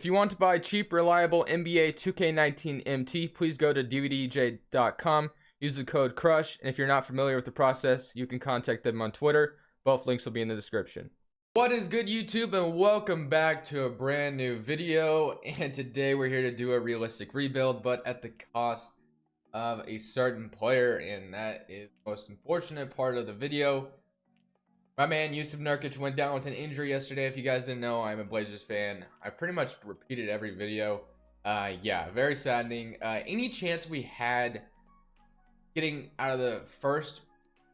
If you want to buy cheap, reliable NBA 2K19 MT, please go to dvdj.com, use the code CRUSH, and if you're not familiar with the process, you can contact them on Twitter. Both links will be in the description. What is good, YouTube, and welcome back to a brand new video. And today we're here to do a realistic rebuild, but at the cost of a certain player, and that is the most unfortunate part of the video. My man Jusuf Nurkic went down with an injury yesterday. If you guys didn't know, I'm a Blazers fan. I pretty much repeated every video. Yeah, very saddening. Any chance we had getting out of the first,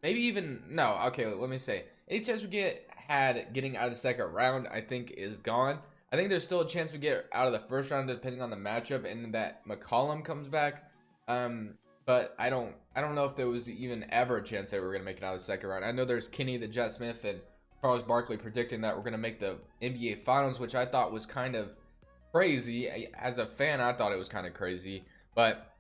maybe even, no, okay, let me say, any chance we had getting out of the second round, I think is gone. I think there's still a chance we get out of the first round depending on the matchup and that McCollum comes back. But I don't know if there was even ever a chance that we were going to make it out of the second round. I know there's Kenny the Jet Smith and Charles Barkley predicting that we're going to make the NBA Finals, which I thought was kind of crazy. As a fan, I thought it was kind of crazy. But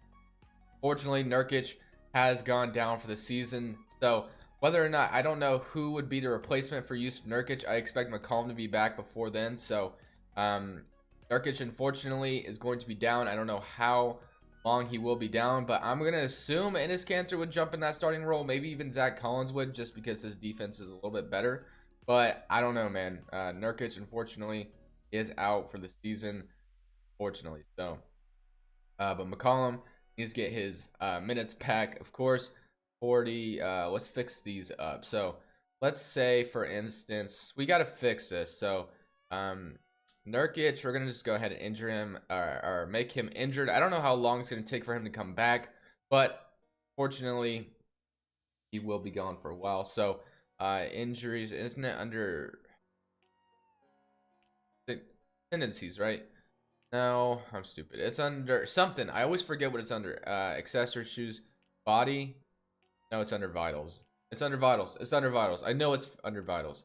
fortunately, Nurkic has gone down for the season. So whether or not, I don't know who would be the replacement for Jusuf Nurkic. I expect McCollum to be back before then. So Nurkic, unfortunately, is going to be down. I don't know how long he will be down, but I'm gonna assume Enes Kanter would jump in that starting role. Maybe even Zach Collins would, just because his defense is a little bit better. But I don't know, man. Nurkic, unfortunately, is out for the season, fortunately. So but McCollum needs to get his minutes back, of course. 40. Let's fix these up. So let's say, for instance, we got to fix this. So Nurkic, we're going to just go ahead and injure him, or make him injured. I don't know how long it's going to take for him to come back, but fortunately, he will be gone for a while. So, injuries, isn't it under tendencies, right? No, I'm stupid. It's under something. I always forget what it's under. Accessory, shoes, body. No, it's under vitals. It's under vitals. It's under vitals. I know it's under vitals.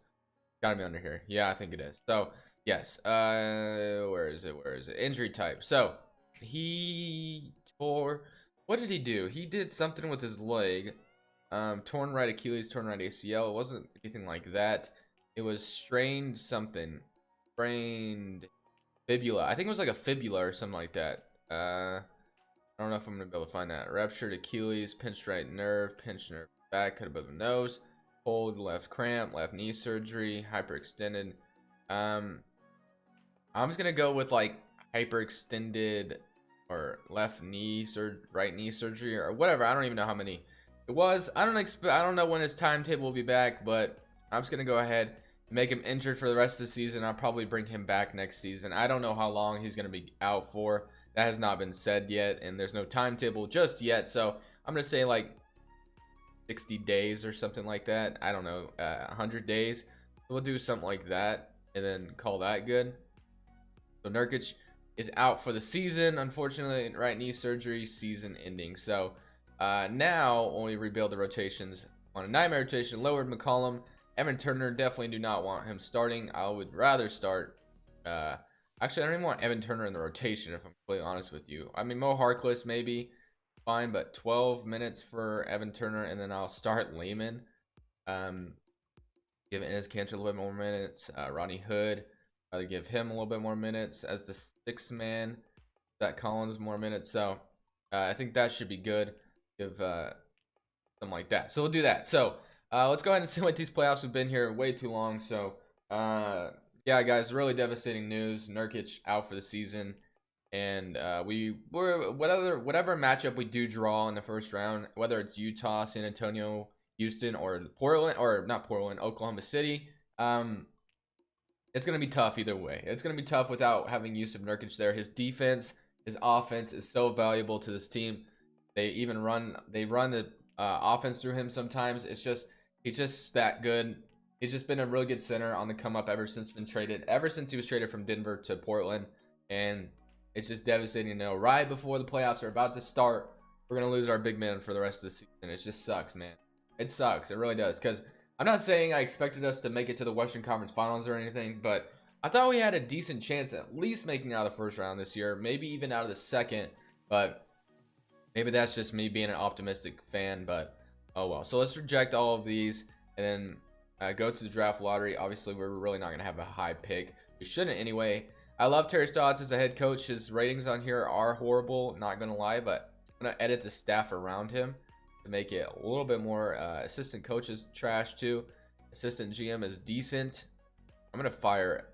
Gotta be under here. Yeah, I think it is. So, yes, where is it? Injury type. So he tore, what did he do? He did something with his leg. Torn right Achilles, torn right ACL. It wasn't anything like that. It was strained something. Sprained fibula. I think it was like a fibula or something like that. I don't know if I'm gonna be able to find that. Ruptured Achilles, pinched right nerve, pinched nerve back, cut above the nose, pulled left cramp, left knee surgery, hyperextended. I'm just gonna go with like hyperextended or left knee right knee surgery or whatever. I don't even know how many it was. I don't know when his timetable will be back, but I'm just gonna go ahead and make him injured for the rest of the season. I'll probably bring him back next season. I don't know how long he's gonna be out for. That has not been said yet, and there's no timetable just yet. So I'm gonna say like 60 days or something like that. I don't know, 100 days. We'll do something like that and then call that good. So Nurkic is out for the season, unfortunately. Right knee surgery, season ending. So now when we rebuild the rotations on a 9-man rotation, lowered McCollum. Evan Turner, definitely do not want him starting. I would rather start actually, I don't even want Evan Turner in the rotation, if I'm completely honest with you. I mean, Mo Harkless maybe fine, but 12 minutes for Evan Turner, and then I'll start Lehman. Give Enes Kanter a little bit more minutes. Rodney Hood, rather give him a little bit more minutes as the 6th man. Zach Collins more minutes. So I think that should be good. Give something like that. So we'll do that. So let's go ahead and simulate these playoffs. We've been here way too long. So yeah, guys, really devastating news. Nurkic out for the season. And whatever matchup we do draw in the first round, whether it's Utah, San Antonio, Houston, or Portland, or not Portland, Oklahoma City, it's going to be tough either way. It's going to be tough without having Jusuf Nurkic there. His defense, his offense is so valuable to this team. They run the offense through him sometimes. He's just that good. He's just been a really good center on the come up ever since he was traded from Denver to Portland. And it's just devastating to know right before the playoffs are about to start, we're going to lose our big man for the rest of the season. It just sucks, man. It sucks. It really does. Because I'm not saying I expected us to make it to the Western Conference Finals or anything, but I thought we had a decent chance at least making it out of the first round this year, maybe even out of the second. But maybe that's just me being an optimistic fan, but oh well. So let's reject all of these and then go to the draft lottery. Obviously, we're really not going to have a high pick. We shouldn't anyway. I love Terry Stotts as a head coach. His ratings on here are horrible, not gonna lie, but I'm gonna edit the staff around him to make it a little bit more. Assistant coach is trash too. Assistant GM is decent. I'm gonna fire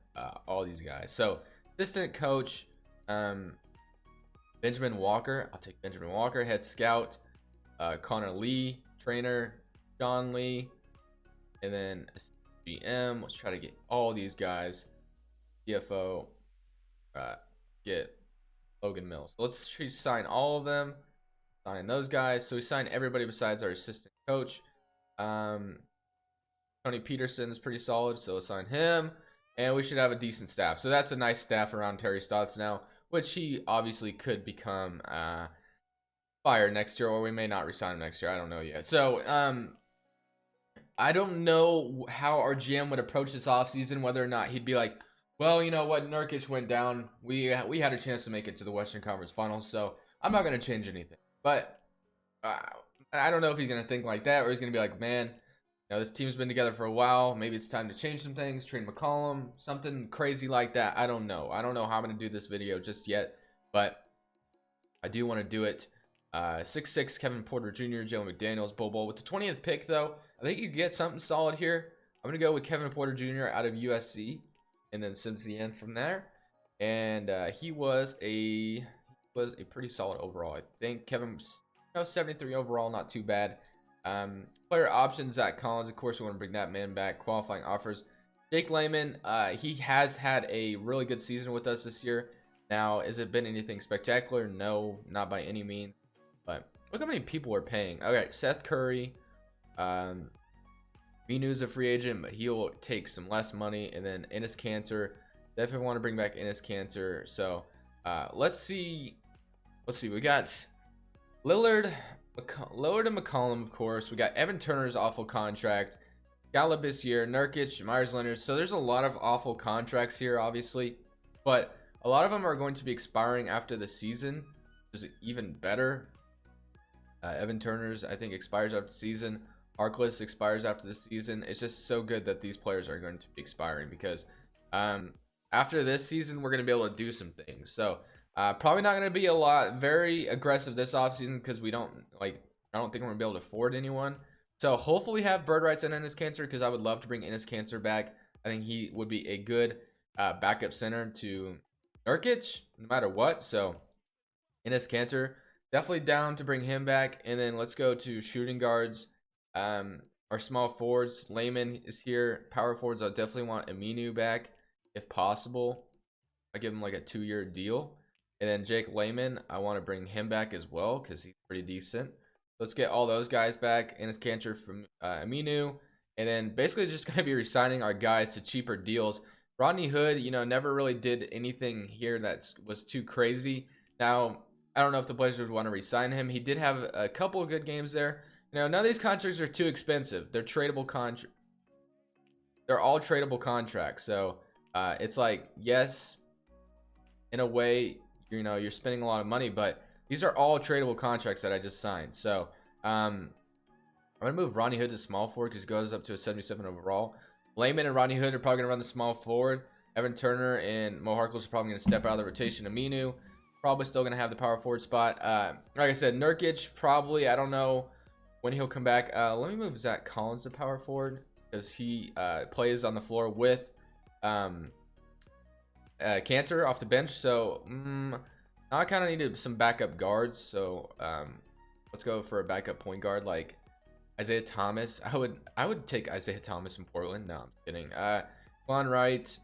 all these guys. So assistant coach, Benjamin Walker. I'll take Benjamin Walker. Head scout, Connor Lee. Trainer, John Lee. And then GM. Let's try to get all these guys. CFO, get Logan Mills. So let's sign all of them. Sign those guys. So we sign everybody besides our assistant coach. Tony Peterson is pretty solid, so let's sign him. And we should have a decent staff. So that's a nice staff around Terry Stotts now, which he obviously could become fired next year, or we may not resign him next year. I don't know yet. So I don't know how our GM would approach this offseason, whether or not he'd be like, well, you know what, Nurkic went down. We had a chance to make it to the Western Conference Finals, so I'm not going to change anything. But I don't know if he's going to think like that, or he's going to be like, man, you know, this team's been together for a while. Maybe it's time to change some things, trade McCollum, something crazy like that. I don't know. I don't know how I'm going to do this video just yet, but I do want to do it. 6'6", Kevin Porter Jr., Jalen McDaniels, Bobo. With the 20th pick, though, I think you can get something solid here. I'm going to go with Kevin Porter Jr. out of USC. And then since the end from there, and he was a pretty solid overall. I think Kevin's 73 overall, not too bad. Player options, Zach Collins, of course, we want to bring that man back. Qualifying offers, Jake Layman. He has had a really good season with us this year. Now, has it been anything spectacular? No, not by any means. But look how many people we're paying. Okay, Seth Curry. Minu's a free agent, but he'll take some less money. And then Enes Kanter, definitely want to bring back Enes Kanter. So let's see. We got Lillard and McCollum, of course. We got Evan Turner's awful contract. Gallup this year, Nurkic, Myers Leonard. So there's a lot of awful contracts here, obviously, but a lot of them are going to be expiring after the season, which is even better. Evan Turner's, I think, expires after the season. Harkless expires after the season. It's just so good that these players are going to be expiring, because after this season, we're going to be able to do some things. So probably not going to be very aggressive this offseason, because I don't think we're going to be able to afford anyone. So hopefully we have bird rights and Enes Kanter, because I would love to bring Enes Kanter back. I think he would be a good backup center to Nurkic, no matter what. So Enes Kanter, definitely down to bring him back. And then let's go to shooting guards. Our small forwards, Layman is here. Power forwards, I'll definitely want Aminu back if possible. I give him like a 2-year deal. And then Jake Layman, I want to bring him back as well, because he's pretty decent. Let's get all those guys back. Enes Kanter from Aminu. And then basically just going to be resigning our guys to cheaper deals. Rodney Hood, never really did anything here that was too crazy. Now, I don't know if the Blazers would want to resign him. He did have a couple of good games there. None of these contracts are too expensive. They're tradable contracts. They're all tradable contracts. So it's like, yes, in a way, you're spending a lot of money, but these are all tradable contracts that I just signed. So I'm going to move Rodney Hood to small forward, because he goes up to a 77 overall. Layman and Rodney Hood are probably going to run the small forward. Evan Turner and Mo Harkless are probably going to step out of the rotation. Aminu probably still going to have the power forward spot. Like I said, Nurkic probably, I don't know when he'll come back. Let me move Zach Collins to power forward, because he plays on the floor with Kanter off the bench. So now I kind of needed some backup guards. So let's go for a backup point guard like Isaiah Thomas. I would take Isaiah Thomas in Portland. No, I'm kidding. Quan Wright.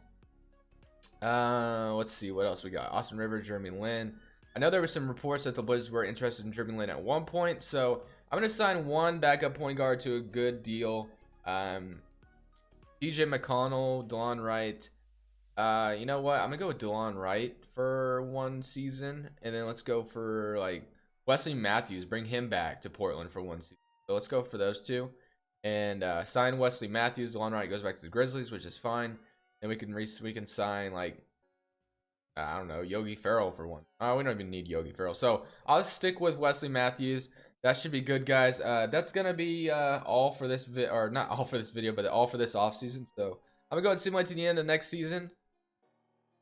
Let's see what else we got. Austin Rivers, Jeremy Lin. I know there were some reports that the Blazers were interested in Jeremy Lin at one point, so I'm going to sign one backup point guard to a good deal. DJ McConnell, DeLon Wright. You know what? I'm going to go with DeLon Wright for one season. And then let's go for Wesley Matthews. Bring him back to Portland for one season. So let's go for those two. And sign Wesley Matthews. DeLon Wright goes back to the Grizzlies, which is fine. And we can sign I don't know, Yogi Ferrell for one. We don't even need Yogi Ferrell. So I'll stick with Wesley Matthews. That should be good, guys. That's going to be all for this or not all for this video, but all for this offseason. So I'm going to go ahead and simulate to the end of next season.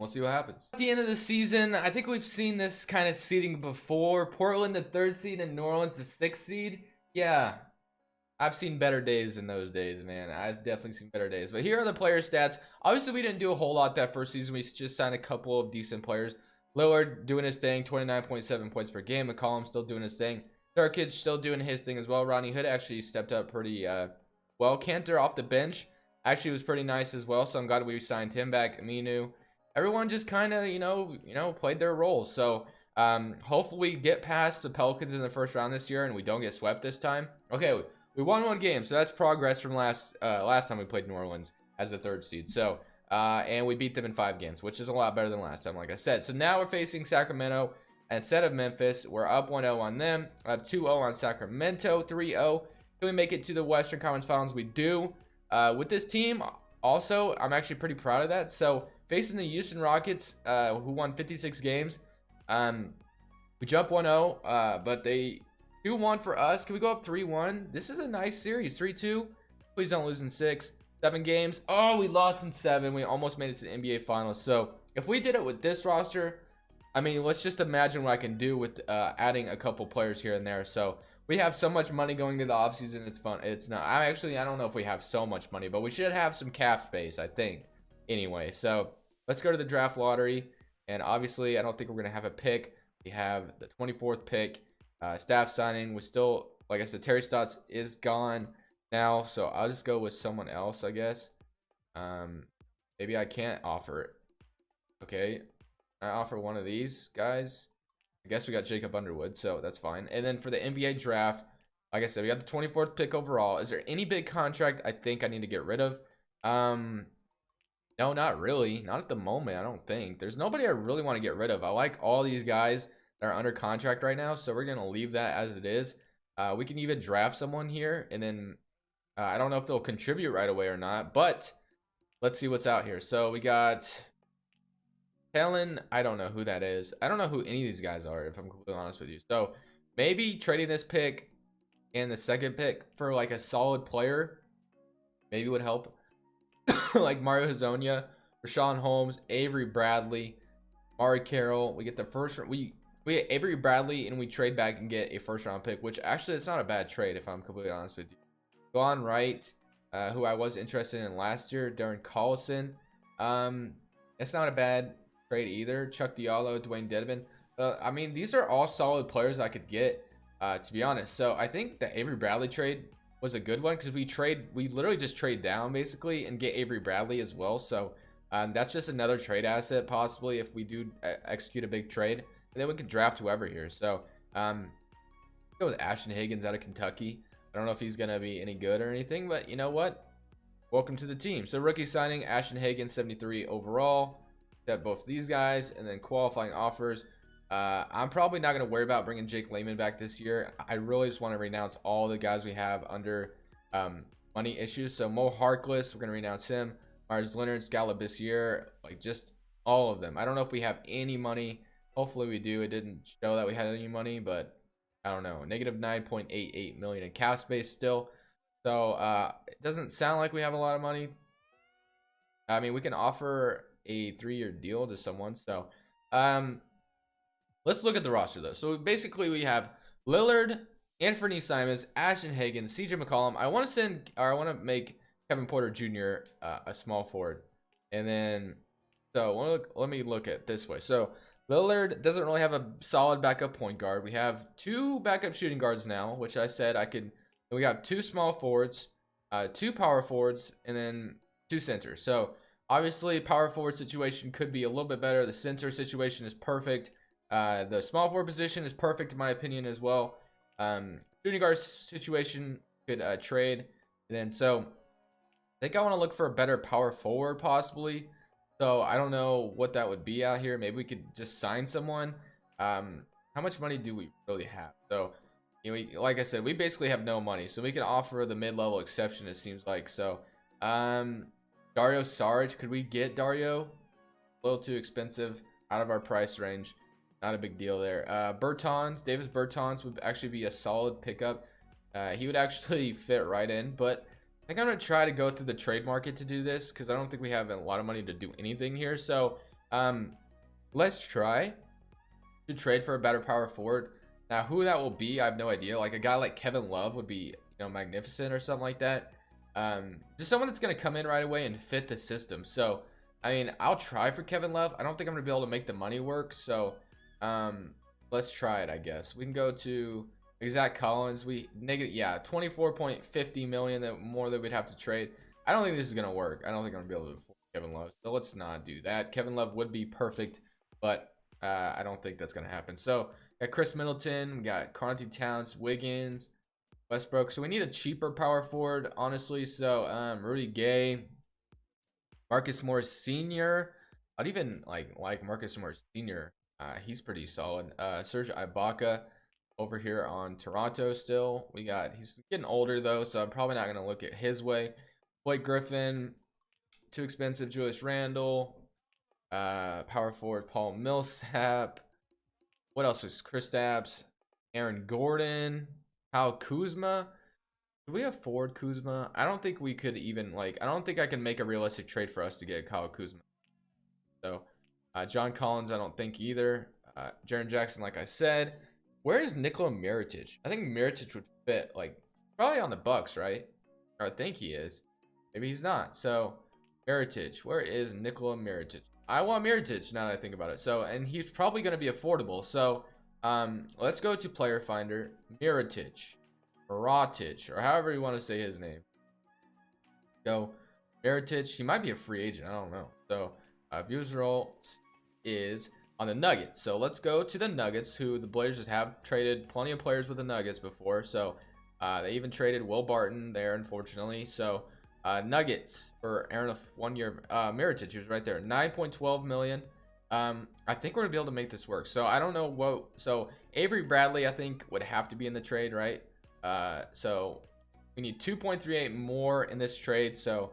We'll see what happens. At the end of the season, I think we've seen this kind of seeding before. Portland, the 3rd seed, and New Orleans, the 6th seed. Yeah, I've seen better days than those days, man. I've definitely seen better days. But here are the player stats. Obviously, we didn't do a whole lot that first season. We just signed a couple of decent players. Lillard doing his thing, 29.7 points per game. McCollum still doing his thing. Nurkic still doing his thing as well. Ronnie Hood actually stepped up pretty well. Cantor off the bench actually was pretty nice as well. So I'm glad we signed him back. Aminu. Everyone just kind of, played their roles. So hopefully we get past the Pelicans in the first round this year and we don't get swept this time. Okay, we won 1 game, so that's progress from last time we played New Orleans as the 3rd seed. So and we beat them in 5 games, which is a lot better than last time, like I said. So now we're facing Sacramento instead of Memphis. We're up 1-0 on them, up 2-0 on Sacramento, 3-0. Can we make it to the Western Conference Finals? We do. With this team, also, I'm actually pretty proud of that. So facing the Houston Rockets, who won 56 games, we jump 1-0, but they 2-1 for us. Can we go up 3-1? This is a nice series. 3-2. Please don't lose in 6. 7 games. Oh, we lost in 7. We almost made it to the NBA Finals. So if we did it with this roster, I mean, let's just imagine what I can do with adding a couple players here and there. So we have so much money going to the offseason. It's fun. It's not. I don't know if we have so much money, but we should have some cap space, I think. Anyway, so let's go to the draft lottery. And obviously, I don't think we're going to have a pick. We have the 24th pick. Staff signing was still, like I said, Terry Stotts is gone now. So I'll just go with someone else, I guess. Maybe I can't offer it. Okay. I offer one of these guys. I guess we got Jacob Underwood, so that's fine. And then for the NBA draft, like I said, we got the 24th pick overall. Is there any big contract I think I need to get rid of? No, not really. Not at the moment, I don't think. There's nobody I really want to get rid of. I like all these guys that are under contract right now, so we're going to leave that as it is. We can even draft someone here, and then I don't know if they'll contribute right away or not, but let's see what's out here. So we got Helen. I don't know who that is. I don't know who any of these guys are, if I'm completely honest with you. So maybe trading this pick and the 2nd pick for like a solid player maybe would help. Like Mario Hezonja, Rashawn Holmes, Avery Bradley, Mari Carroll. We get the first. We get Avery Bradley and we trade back and get a 1st round pick, which actually it's not a bad trade if I'm completely honest with you. Gone Wright, who I was interested in last year, Darren Collison. It's not a bad trade either. Chuck Diallo, Dwayne Dedman. I mean, these are all solid players I could get, to be honest. So I think the Avery Bradley trade was a good one because we literally just trade down basically and get Avery Bradley as well. So that's just another trade asset possibly if we do execute a big trade, and then we can draft whoever here. So go with Ashton Higgins out of Kentucky. I don't know if he's gonna be any good or anything, but you know what? Welcome to the team. So rookie signing Ashton Higgins, 73 overall. Except both these guys, and then qualifying offers. I'm probably not going to worry about bringing Jake Layman back this year. I really just want to renounce all the guys we have under money issues. So Mo Harkless, we're going to renounce him. Myers Leonard, Scala Bissiere, like just all of them. I don't know if we have any money. Hopefully we do. It didn't show that we had any money, but I don't know. Negative 9.88 million in cap space still. So it doesn't sound like we have a lot of money. I mean, we can offer a 3-year deal to someone. So let's look at the roster though. So basically we have Lillard, Anthony Simons, Ashton Higgins, CJ McCollum. I want to make Kevin Porter Jr. A small forward. And then so let me look at it this way. So Lillard doesn't really have a solid backup point guard. We have 2 backup shooting guards now, which I said I could. We got 2 small forwards, 2 power forwards, and then 2 centers. So obviously, power forward situation could be a little bit better. The center situation is perfect. The small forward position is perfect in my opinion as well. Shooting guard situation could trade. And then so I think I want to look for a better power forward possibly. So I don't know what that would be out here. Maybe we could just sign someone. How much money do we really have? So like I said, we basically have no money. So we can offer the mid-level exception, it seems like. So Dario Saric, could we get Dario? A little too expensive, out of our price range. Not a big deal there. Davis Bertans would actually be a solid pickup. He would actually fit right in, but I think I'm going to try to go through the trade market to do this because I don't think we have a lot of money to do anything here. So Let's try to trade for a better power forward. Now, who that will be, I have no idea. Like a guy like Kevin Love would be, magnificent or something like that. Just someone that's going to come in right away and fit the system. So, I mean, I'll try for Kevin Love. I don't think I'm going to be able to make the money work. So, let's try it, I guess. We can go to Zach Collins. Yeah, 24.50 million more that we'd have to trade. I don't think this is going to work. I don't think I'm going to be able to afford Kevin Love. So, let's not do that. Kevin Love would be perfect, but I don't think that's going to happen. So, got Chris Middleton. We got Karl-Anthony Towns, Wiggins, Westbrook. So we need a cheaper power forward, honestly. So Rudy Gay, Marcus Morris Sr. I'd even like Marcus Morris Sr. He's pretty solid. Serge Ibaka over here on Toronto still. He's getting older though, so I'm probably not going to look at his way. Blake Griffin, too expensive. Julius Randle, power forward Paul Millsap. What else was Kristaps? Aaron Gordon, Kyle Kuzma. Do we afford Kuzma? I don't think we could even I don't think I can make a realistic trade for us to get Kyle Kuzma. So John Collins, I don't think either. Jaren Jackson, like I said. Where is Nikola Mirotic? I think Mirotic would fit probably on the Bucks, right? Or I think he is. Maybe he's not. So Mirotic, where is Nikola Mirotic? I want Mirotic now that I think about it. So, and he's probably going to be affordable. So, let's go to Player Finder. Mirotic, or however you want to say his name. Go Mirotic. He might be a free agent. I don't know. So, view result is on the Nuggets. So, let's go to the Nuggets, who the Blazers have traded plenty of players with the Nuggets before. So, they even traded Will Barton there, unfortunately. So, Nuggets for Aaron 1 year. Mirotic, he was right there. 9.12 million. I think we're gonna be able to make this work. So I don't know what. So Avery Bradley, I think, would have to be in the trade, right? So we need 2.38 more in this trade. So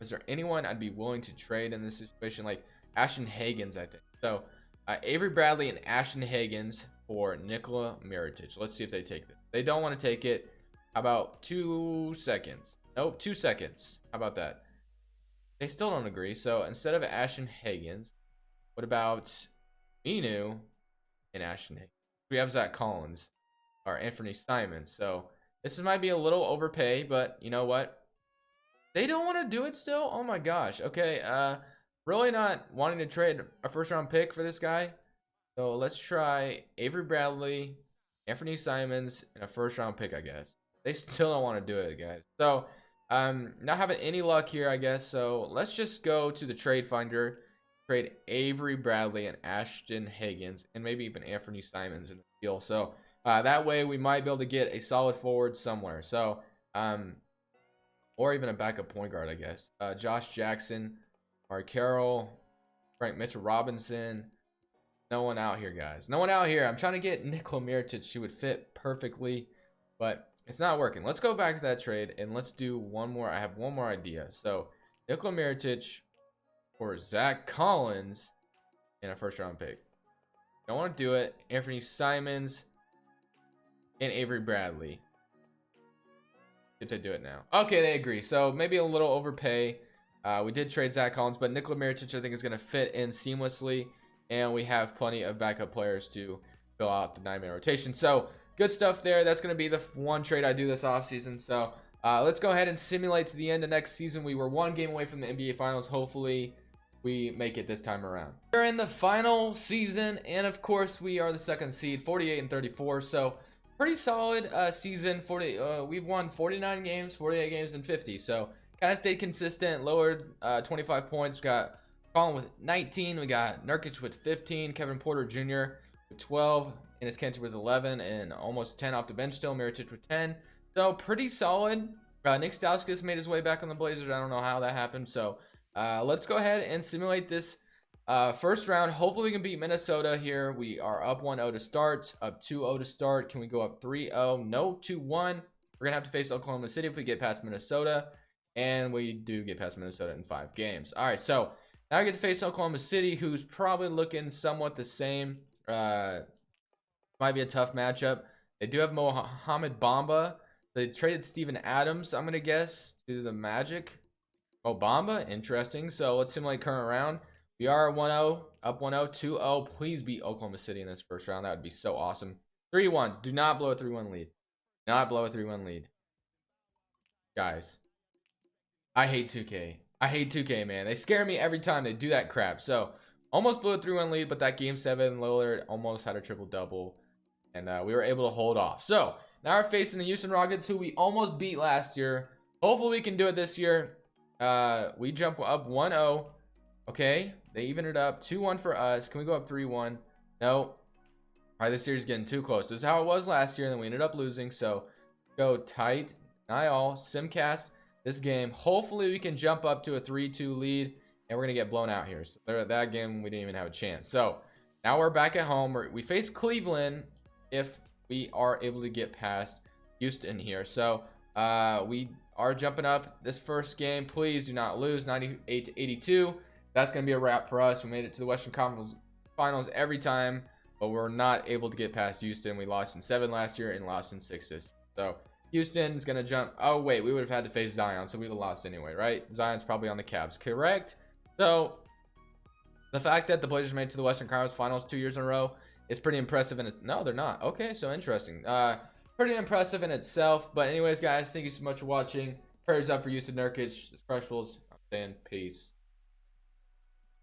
is there anyone I'd be willing to trade in this situation? Like Ashton Hagans, I think. So Avery Bradley and Ashton Hagans for Nikola Mirotic. Let's see if they take this. They don't want to take it. How about 2 seconds? Nope, 2 seconds. How about that? They still don't agree. So instead of Ashton Hagans, what about Minu and Ashton Hagans? We have Zach Collins or Anthony Simons. So this might be a little overpay, but you know what? They don't want to do it still? Oh my gosh. Okay, really not wanting to trade a first round pick for this guy. So let's try Avery Bradley, Anthony Simons, and a first round pick, I guess. They still don't want to do it, guys. So not having any luck here, I guess. So let's just go to the trade finder, trade Avery Bradley and Ashton Hagans, and maybe even Anthony Simons in the deal. So that way we might be able to get a solid forward somewhere. So or even a backup point guard, I guess. Josh Jackson, Mark Carroll, Frank Mitchell Robinson. No one out here, guys. No one out here. I'm trying to get Nikola Mirotic. She would fit perfectly, but it's not working. Let's go back to that trade and let's do one more. I have one more idea. So Nikola Mirotic for Zach Collins and a first round pick. Don't want to do it. Anthony Simons and Avery Bradley. Get to do it now. Okay, they agree. So maybe a little overpay. We did trade Zach Collins, but Nikola Mirotic I think is going to fit in seamlessly, and we have plenty of backup players to fill out the 9-man rotation. So good stuff there. That's going to be the one trade I do this offseason. So let's go ahead and simulate to the end of next season. We were 1 game away from the NBA Finals. Hopefully we make it this time around. We're in the final season, and of course we are the 2nd seed, 48-34. So pretty solid season. We've won 49 games, 48 games, and 50. So kind of stayed consistent. Lowered 25 points. We got Colin with 19. We got Nurkic with 15. Kevin Porter Jr. with 12. Enes Kanter with 11 and almost 10 off the bench still. Mirotic with 10. So pretty solid. Nick Stauskas made his way back on the Blazers. I don't know how that happened. So let's go ahead and simulate this first round. Hopefully we can beat Minnesota here. We are up 1-0 to start, up 2-0 to start. Can we go up 3-0? No, 2-1. We're gonna have to face Oklahoma City if we get past Minnesota, and we do get past Minnesota in 5 games. All right, so now I get to face Oklahoma City, who's probably looking somewhat the same. Might be a tough matchup. They do have Mohamed Bamba. They traded Steven Adams, I'm gonna guess, to the Magic. Oh, Bamba, interesting. So let's simulate current round. We are 1-0, up 1-0, 2-0. Please beat Oklahoma City in this first round. That would be so awesome. 3-1. Do not blow a 3-1 lead. Not blow a 3-1 lead. Guys, I hate 2K. I hate 2K, man. They scare me every time they do that crap. So, almost blew a 3-1 lead, but that game 7, Lillard almost had a triple-double. And we were able to hold off. So, now we're facing the Houston Rockets, who we almost beat last year. Hopefully, we can do it this year. We jump up 1-0. Okay, they even it up 2-1 for us. Can we go up 3-1? No. All right, this series is getting too close. This is how it was last year, and then we ended up losing. So, go tight. All Simcast this game. Hopefully, we can jump up to a 3-2 lead, and we're going to get blown out here. So, that game, we didn't even have a chance. So, now we're back at home. We face Cleveland if we are able to get past Houston here. So, we are jumping up this first game. Please do not lose. 98-82. That's going to be a wrap for us. We made it to the Western Conference Finals every time, but we're not able to get past Houston. We lost in 7 last year and lost in 6 this year. So Houston's going to jump. Oh, wait, we would have had to face Zion, so we would have lost anyway, right? Zion's probably on the Cavs, correct? So the fact that the Blazers made it to the Western Conference Finals 2 years in a row is pretty impressive. And no, they're not. Okay, so interesting. Pretty impressive in itself. But anyways, guys, thank you so much for watching. Prayers up for Jusuf Nurkic. This Crushables. I'm saying peace.